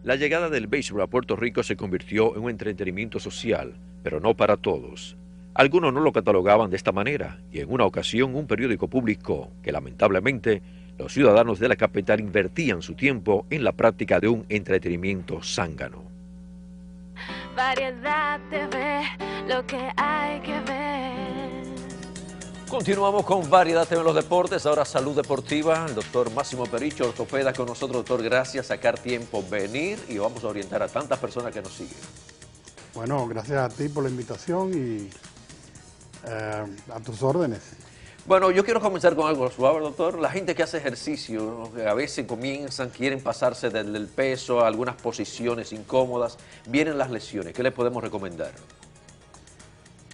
La llegada del béisbol a Puerto Rico se convirtió en un entretenimiento social, pero no para todos. Algunos no lo catalogaban de esta manera, y en una ocasión un periódico publicó que lamentablemente los ciudadanos de la capital invertían su tiempo en la práctica de un entretenimiento zángano. Variedad TV, lo que hay que ver. Continuamos con Variedad TV en los deportes, ahora Salud Deportiva, el doctor Máximo Pericho, ortopeda con nosotros. Doctor, gracias, sacar tiempo, venir y vamos a orientar a tantas personas que nos siguen. Bueno, gracias a ti por la invitación y a tus órdenes. Bueno, yo quiero comenzar con algo suave, doctor. La gente que hace ejercicio, a veces comienzan, quieren pasarse del peso a algunas posiciones incómodas, vienen las lesiones. ¿Qué les podemos recomendar?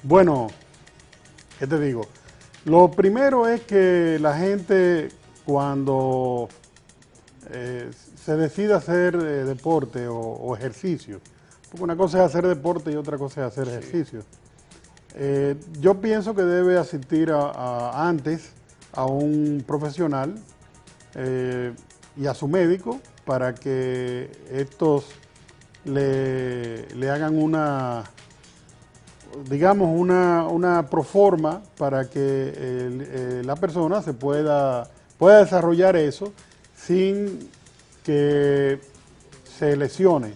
Bueno, ¿qué te digo? Lo primero es que la gente cuando se decide hacer deporte o ejercicio, porque una cosa es hacer deporte y otra cosa es hacer ejercicio. Yo pienso que debe asistir antes a un profesional y a su médico para que estos le hagan una proforma para que la persona pueda desarrollar eso sin que se lesione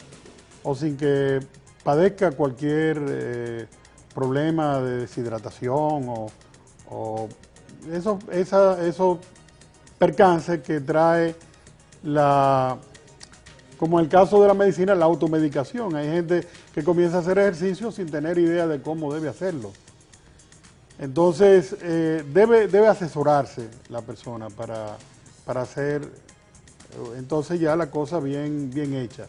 o sin que padezca cualquier problema de deshidratación o esos percances que trae como en el caso de la medicina, la automedicación. Hay gente que comienza a hacer ejercicio sin tener idea de cómo debe hacerlo. Entonces, debe asesorarse la persona para hacer, entonces ya la cosa bien hecha.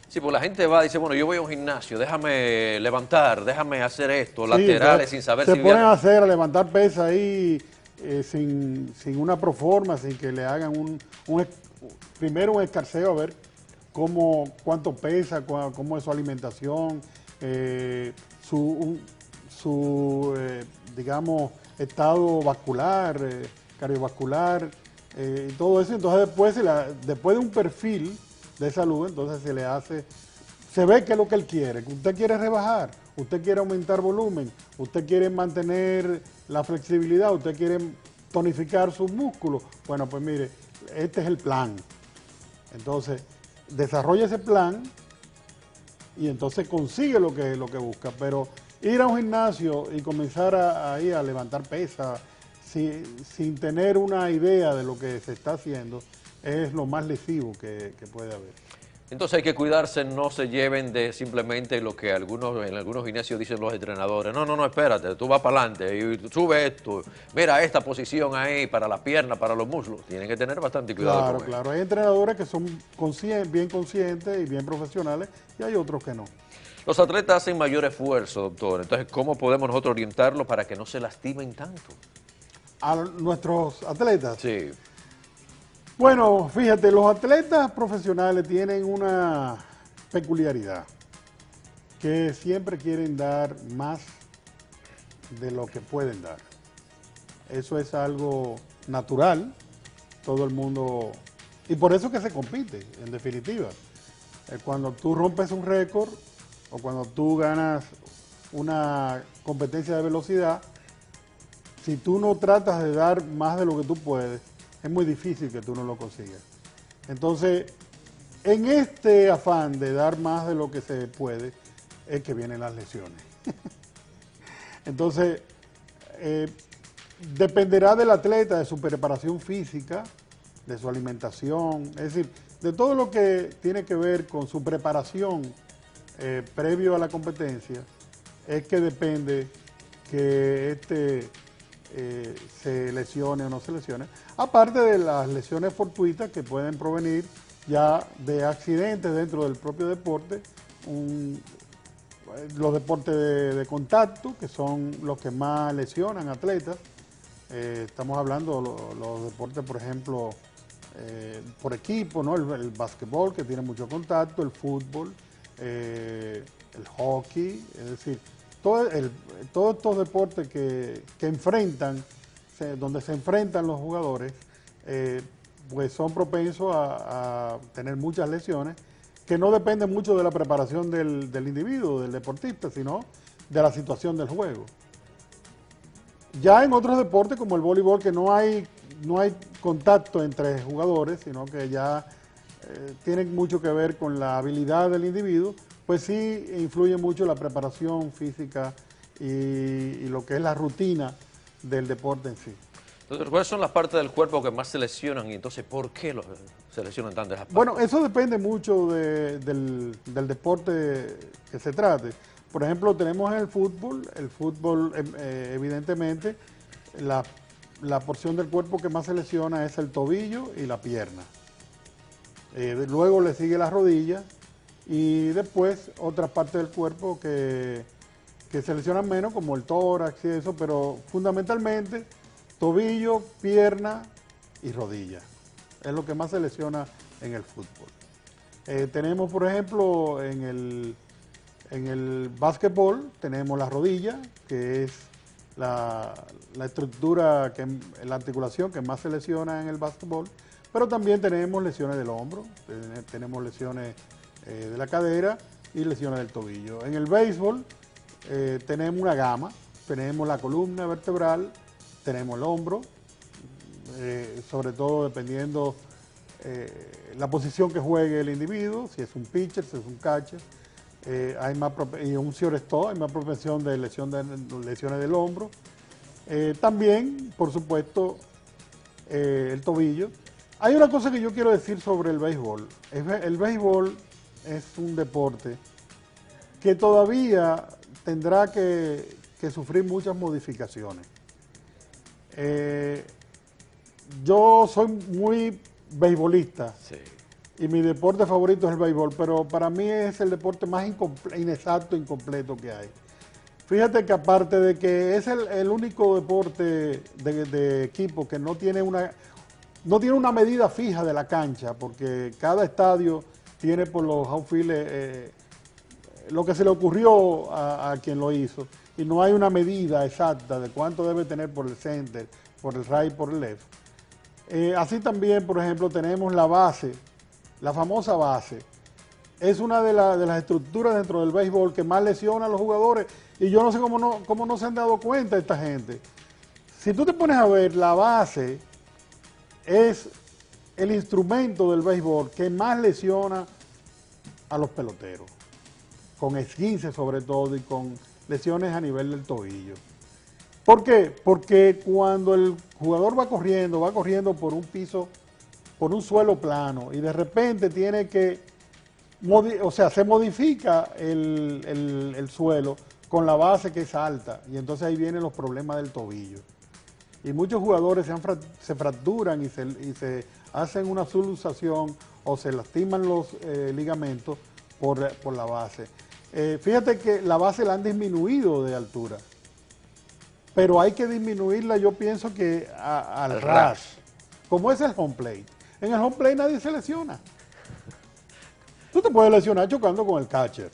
Sí, pues la gente va y dice, bueno, yo voy a un gimnasio, déjame levantar, déjame hacer esto, sí, laterales, sin saber si se ponen a levantar pesas ahí sin una proforma, sin que le hagan primero un escarceo a ver cuánto pesa, cómo es su alimentación, digamos, estado vascular, cardiovascular, y todo eso. Entonces después de un perfil de salud, entonces se ve qué es lo que él quiere. Usted quiere rebajar, usted quiere aumentar volumen, usted quiere mantener la flexibilidad, usted quiere tonificar sus músculos. Bueno, pues mire, este es el plan. Entonces, desarrolla ese plan y entonces consigue lo que busca. Pero ir a un gimnasio y comenzar a levantar pesas sin tener una idea de lo que se está haciendo es lo más lesivo que puede haber. Entonces hay que cuidarse, no se lleven de simplemente lo que en algunos gimnasios dicen los entrenadores. No, espérate, tú vas para adelante y sube esto. Mira esta posición ahí para la pierna, para los muslos. Tienen que tener bastante cuidado. Claro. Hay entrenadores que son bien conscientes y bien profesionales y hay otros que no. Los atletas hacen mayor esfuerzo, doctor. Entonces, ¿cómo podemos nosotros orientarlos para que no se lastimen tanto? ¿A nuestros atletas? Sí. Bueno, fíjate, los atletas profesionales tienen una peculiaridad, que siempre quieren dar más de lo que pueden dar. Eso es algo natural, todo el mundo, y por eso que se compite, en definitiva. Cuando tú rompes un récord o cuando tú ganas una competencia de velocidad, si tú no tratas de dar más de lo que tú puedes, es muy difícil que tú no lo consigas. Entonces, en este afán de dar más de lo que se puede, es que vienen las lesiones. Entonces, dependerá del atleta, de su preparación física, de su alimentación, es decir, de todo lo que tiene que ver con su preparación previo a la competencia, es que depende que se lesione o no se lesione, aparte de las lesiones fortuitas que pueden provenir ya de accidentes dentro del propio deporte, los deportes de contacto, que son los que más lesionan atletas. Estamos hablando de los deportes, por ejemplo, por equipo, ¿no? El básquetbol, que tiene mucho contacto, el fútbol, el hockey, es decir, todos estos deportes que enfrentan, donde se enfrentan los jugadores, pues son propensos a tener muchas lesiones que no depende mucho de la preparación del individuo, del deportista, sino de la situación del juego. Ya en otros deportes como el voleibol, que no hay contacto entre jugadores, sino que ya tienen mucho que ver con la habilidad del individuo, pues sí influye mucho la preparación física y lo que es la rutina del deporte en sí. Entonces, ¿cuáles son las partes del cuerpo que más se lesionan y entonces por qué se lesionan tanto esas partes? Bueno, eso depende mucho del deporte que se trate. Por ejemplo, tenemos el fútbol evidentemente, la porción del cuerpo que más se lesiona es el tobillo y la pierna. Luego le sigue la rodilla y después otras partes del cuerpo que se lesionan menos, como el tórax y eso, pero fundamentalmente tobillo, pierna y rodilla. Es lo que más se lesiona en el fútbol. Tenemos, por ejemplo, en el básquetbol, tenemos la rodilla, que es la estructura, la articulación que más se lesiona en el básquetbol, pero también tenemos lesiones del hombro, tenemos lesiones de la cadera y lesiones del tobillo. En el béisbol tenemos una gama, tenemos la columna vertebral, tenemos el hombro, sobre todo dependiendo la posición que juegue el individuo, si es un pitcher, si es un catcher, y un shortstop, hay más propensión de lesiones del hombro. También, por supuesto, el tobillo. Hay una cosa que yo quiero decir sobre el béisbol. El béisbol es un deporte que todavía tendrá que sufrir muchas modificaciones. Yo soy muy beisbolista, sí, y mi deporte favorito es el béisbol, pero para mí es el deporte más inexacto e incompleto que hay. Fíjate que aparte de que es el único deporte de equipo que no tiene una medida fija de la cancha, porque cada estadio tiene por los outfielders lo que se le ocurrió a quien lo hizo, y no hay una medida exacta de cuánto debe tener por el center, por el right, por el left. Así también, por ejemplo, tenemos la base, la famosa base. Es una de las estructuras dentro del béisbol que más lesiona a los jugadores, y yo no sé cómo no se han dado cuenta esta gente. Si tú te pones a ver, la base es el instrumento del béisbol que más lesiona a los peloteros, con esguinces sobre todo y con lesiones a nivel del tobillo. ¿Por qué? Porque cuando el jugador va corriendo por un piso, por un suelo plano, y de repente tiene que, se modifica el suelo con la base que es alta, y entonces ahí vienen los problemas del tobillo. Y muchos jugadores se fracturan y se hacen una subluxación o se lastiman los ligamentos por la base. Fíjate que la base la han disminuido de altura, pero hay que disminuirla, yo pienso que al ras, como es el home plate. En el home plate nadie se lesiona. Tú te puedes lesionar chocando con el catcher.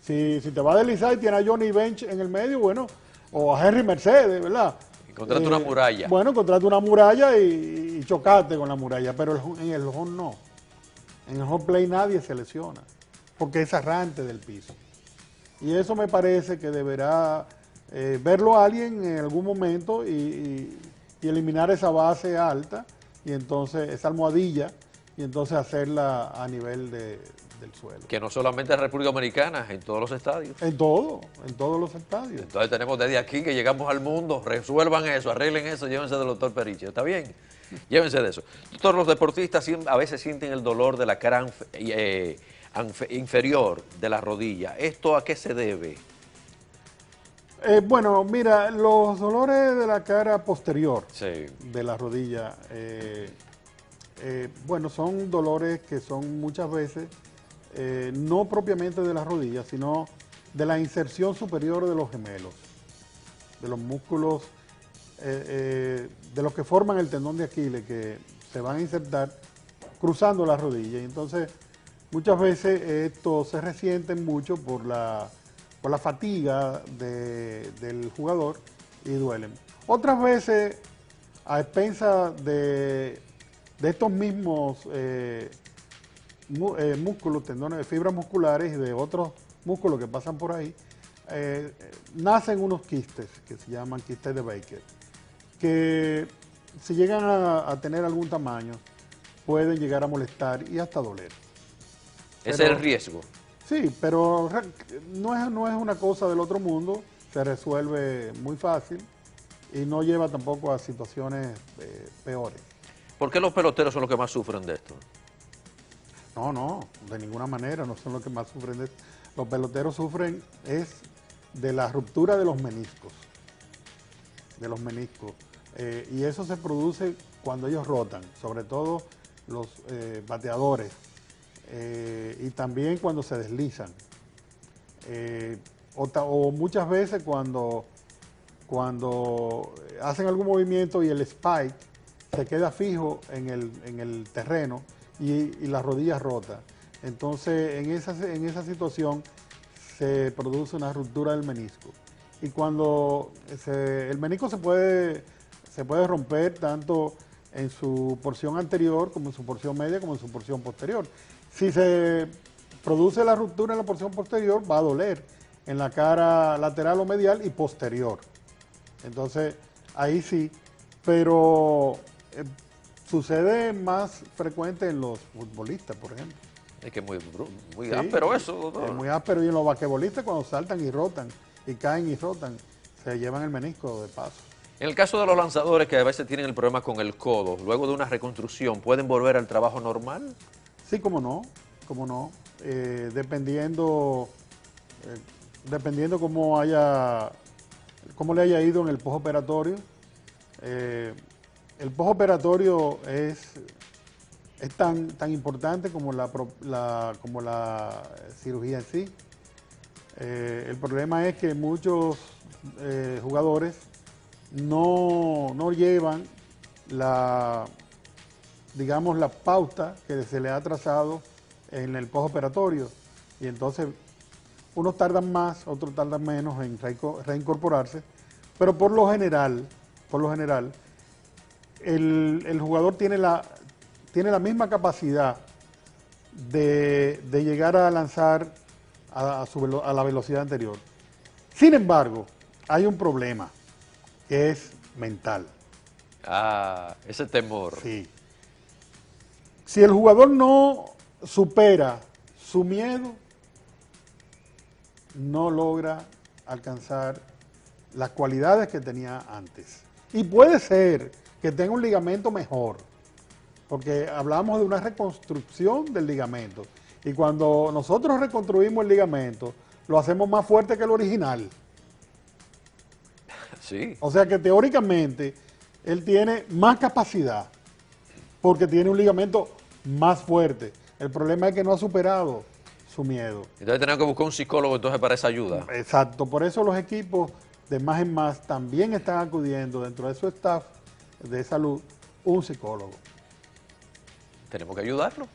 Si te va a deslizar y tiene a Johnny Bench en el medio, bueno, o a Henry Mercedes, ¿verdad? Encontrate una muralla. Bueno, encontrate una muralla y chocate con la muralla, pero en el home no. En el home plate nadie se lesiona, porque es arrante del piso. Y eso me parece que deberá verlo alguien en algún momento y eliminar esa base alta, y entonces esa almohadilla, y entonces hacerla a nivel del suelo. Que no solamente en República Dominicana, en todos los estadios. En todos los estadios. Entonces tenemos desde aquí que llegamos al mundo, resuelvan eso, arreglen eso, llévense del doctor Periche, ¿está bien? Llévense de eso. Todos los deportistas a veces sienten el dolor de la cara inferior de la rodilla. ¿Esto a qué se debe? Bueno, mira, los dolores de la cara posterior, sí, de la rodilla, bueno, son dolores que son muchas veces no propiamente de la rodilla, sino de la inserción superior de los gemelos, de los músculos, de los que forman el tendón de Aquiles, que se van a insertar cruzando la rodilla. Y entonces, muchas veces estos se resienten mucho por la fatiga del jugador y duelen. Otras veces, a expensas de estos mismos músculos, tendones, fibras musculares y de otros músculos que pasan por ahí, nacen unos quistes que se llaman quistes de Baker, que si llegan a tener algún tamaño, pueden llegar a molestar y hasta doler. Ese es el riesgo. Sí, pero no es una cosa del otro mundo, se resuelve muy fácil y no lleva tampoco a situaciones peores. ¿Por qué los peloteros son los que más sufren de esto? No, de ninguna manera, no son los que más sufren de esto. Los peloteros sufren es de la ruptura de los meniscos, y eso se produce cuando ellos rotan, sobre todo los bateadores, y también cuando se deslizan, o muchas veces cuando hacen algún movimiento y el spike se queda fijo en el terreno y la rodilla rota. Entonces en esa situación se produce una ruptura del menisco. Y cuando el menisco se puede romper tanto en su porción anterior, como en su porción media, como en su porción posterior. Si se produce la ruptura en la porción posterior, va a doler en la cara lateral o medial y posterior. Entonces, ahí sí, pero sucede más frecuente en los futbolistas, por ejemplo. Es que es muy Sí, áspero eso, doctor. es muy áspero, y en los basquetbolistas cuando saltan y rotan, y caen y rotan, se llevan el menisco de paso. En el caso de los lanzadores que a veces tienen el problema con el codo, luego de una reconstrucción, ¿pueden volver al trabajo normal? Sí, cómo no. Dependiendo cómo le haya ido en el postoperatorio. El postoperatorio es tan importante como la cirugía en sí. El problema es que muchos jugadores no llevan la pauta que se le ha trazado en el postoperatorio, y entonces unos tardan más, otros tardan menos en reincorporarse, pero por lo general el jugador tiene la misma capacidad de llegar a lanzar a la velocidad anterior. Sin embargo, hay un problema que es mental. Ah, ese temor. Sí. Si el jugador no supera su miedo, no logra alcanzar las cualidades que tenía antes. Y puede ser que tenga un ligamento mejor, porque hablamos de una reconstrucción del ligamento. Y cuando nosotros reconstruimos el ligamento, lo hacemos más fuerte que el original. Sí. O sea que teóricamente él tiene más capacidad porque tiene un ligamento más fuerte. El problema es que no ha superado su miedo. Entonces tenemos que buscar un psicólogo entonces para esa ayuda. Exacto, por eso los equipos de más en más también están acudiendo dentro de su staff de salud un psicólogo. Tenemos que ayudarlo.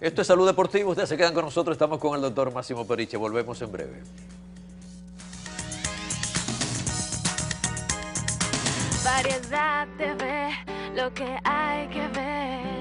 Esto es Salud Deportiva. Ustedes se quedan con nosotros. Estamos con el doctor Máximo Periche. Volvemos en breve. Variedad TV, lo que hay que ver.